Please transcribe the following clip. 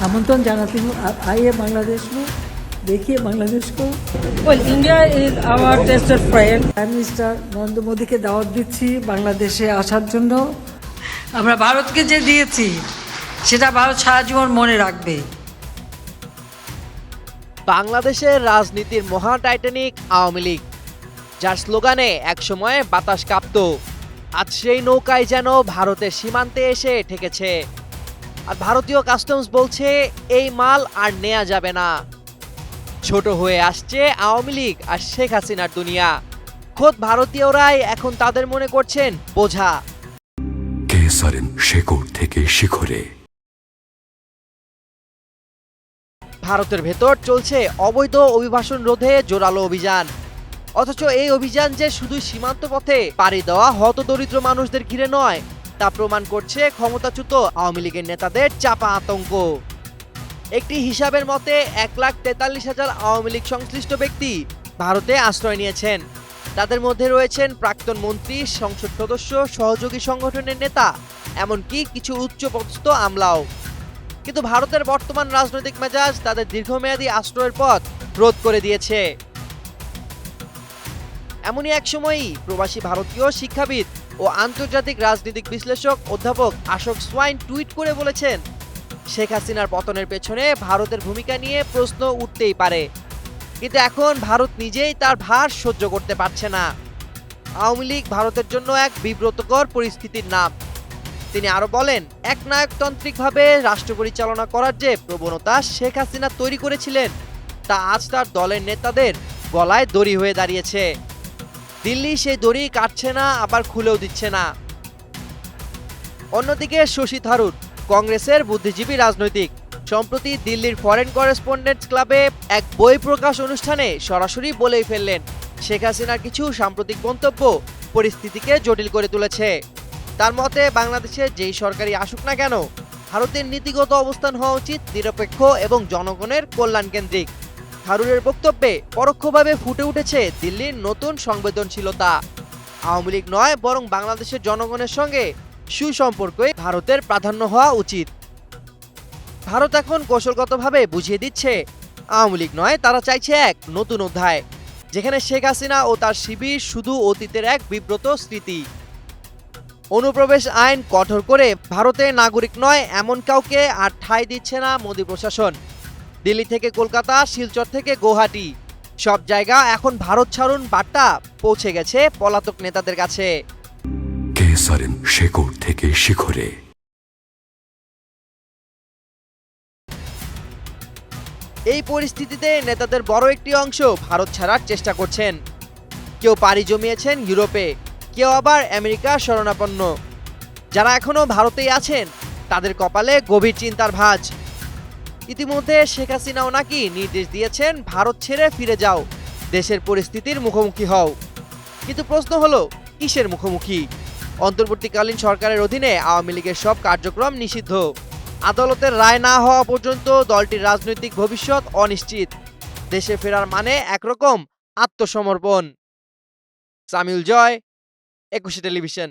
आमंत्रण जानाती हूँ, आप आइए बांग्लादेश में, देखिए बांग्लादेश को। Well, India is our trusted friend. Prime minister Narendra মোদীকে দাওয়াত দিচ্ছি বাংলাদেশে আসার জন্য। আমরা ভারতকে যে দিয়েছি সেটা ভারত সারা জীবন মনে রাখবে। বাংলাদেশের রাজনীতির মহা টাইটানিক আওয়ামী লীগ, যার স্লোগানে একসময় বাতাস কাঁপত, আজ সেই নৌকায় যেন ভারতের সীমান্তে এসে ঠেকেছে। আর ভারতীয় কাস্টমস বলছে এই মাল আর নেওয়া যাবে না। ছোট হয়ে আসছে আওয়ামী লীগ আর শেখ হাসিনার দুনিয়া। খোদ ভারতীয়রাই এখন তাদের মনে করছেন বোঝা। কেসারেন শেকড় থেকে শিখরে। ভারতের ভেতর চলছে অবৈধ অভিবাসন রোধে জোরালো অভিযান, অথচ এই অভিযান যে শুধু সীমান্ত পথে পাড়ি দেওয়া হতদরিদ্র মানুষদের ঘিরে নয়, তা প্রমাণ করছে ক্ষমতাচ্যুত আওয়ামী লীগের নেতাদের চাপা আতঙ্ক। একটি হিসাবের মতে 1,43,000 আওয়ামী লীগ সংশ্লিষ্ট ব্যক্তি ভারতে আশ্রয় নিয়েছেন। তাদের মধ্যে রয়েছেন প্রাক্তন মন্ত্রী, সংসদ সদস্য, সহযোগী সংগঠনের নেতা, এমনকি কিছু উচ্চপদস্থ আমলাও। কিন্তু ভারতের বর্তমান রাজনৈতিক মেজাজ তাদের দীর্ঘমেয়াদী আশ্রয়ের পথ রোধ করে দিয়েছে। এমনই এক সময়ই প্রবাসী ভারতীয় শিক্ষাবিদ ও আন্তর্জাতিক রাজনৈতিক বিশ্লেষক অধ্যাপক আশোক সোয়াইন টুইট করে বলেছেন, শেখ হাসিনার পতনের পেছনে ভারতের ভূমিকা নিয়ে প্রশ্ন উঠতেই পারে, কিন্তু এখন ভারত নিজেই তার ভার সহ্য করতে পারছে না। আওয়ামী লীগ ভারতের জন্য এক বিব্রতকর পরিস্থিতির নাম। তিনি আরো বলেন, একনায়কতান্ত্রিকভাবে রাষ্ট্র পরিচালনা করার যে প্রবণতা শেখ হাসিনা তৈরি করেছিলেন, তা আজ তার দলের নেতাদের গলায় দড়ি হয়ে দাঁড়িয়েছে। দিল্লি সেই দড়ি কাটছে না, আবার খুলেও দিচ্ছে না। অন্যদিকে শশী থারুর, কংগ্রেসের বুদ্ধিজীবী রাজনৈতিক, সম্প্রতি দিল্লির ফরেন করেসপন্ডেন্টস ক্লাবে এক বই প্রকাশ অনুষ্ঠানে সরাসরি বলেই ফেললেন, শেখ হাসিনার কিছু সাম্প্রতিক মন্তব্য পরিস্থিতিকে জটিল করে তুলেছে। তার মতে বাংলাদেশে যেই সরকারি আসুক না কেন, ভারতের নীতিগত অবস্থান হওয়া উচিত নিরপেক্ষ এবং জনগণের কল্যাণ কেন্দ্রিক। থারুরের বক্তব্যে পরোক্ষভাবে ফুটে উঠেছে দিল্লির নতুন সংবেদনশীলতা। আওয়ামী লীগ নয়, বরং বাংলাদেশের জনগণের সঙ্গে সুসম্পর্কই ভারতের প্রাধান্য হওয়া উচিত। ভারত এখন কৌশলগতভাবে বুঝিয়ে দিচ্ছে, আওয়ামী লীগ নয়, তারা চাইছে এক নতুন অধ্যায়, যেখানে শেখ হাসিনা ও তার শিবির শুধু অতীতের এক বিব্রত স্মৃতি। অনুপ্রবেশ আইন কঠোর করে ভারতের নাগরিক নয় এমন কাউকে আর ঠাঁই দিচ্ছে না মোদি প্রশাসন। দিল্লি থেকে কলকাতা, শিলচর থেকে গৌহাটি, সব জায়গা এখন ভারত ছাড়ুন বার্তা পৌঁছে গেছে পলাতক নেতাদের কাছে। কেসারেন শেকড় থেকে শিখরে। এই পরিস্থিতিতে নেতাদের বড় একটি অংশ ভারত ছাড়ার চেষ্টা করছেন। কেউ পাড়ি জমিয়েছেন ইউরোপে, কেউ আবার আমেরিকা শরণাপন্ন। যারা এখনো ভারতেই আছেন, তাদের কপালে গভীর চিন্তার ভাঁজ। ইতিমধ্যে শেখ হাসিনাও নাকি নির্দেশ দিয়েছেন, ভারত ছেড়ে ফিরে যাও, দেশের পরিস্থিতির মুখোমুখি হও। কিন্তু প্রশ্ন হলো, কিসের মুখোমুখি? অন্তর্বর্তীকালীন সরকারের অধীনে আওয়ামী লীগের সব কার্যক্রম নিষিদ্ধ। আদালতের রায় না হওয়া পর্যন্ত দলটির রাজনৈতিক ভবিষ্যৎ অনিশ্চিত। দেশে ফেরার মানে একরকম আত্মসমর্পণ। সামিউল জয়, 21 টেলিভিশন।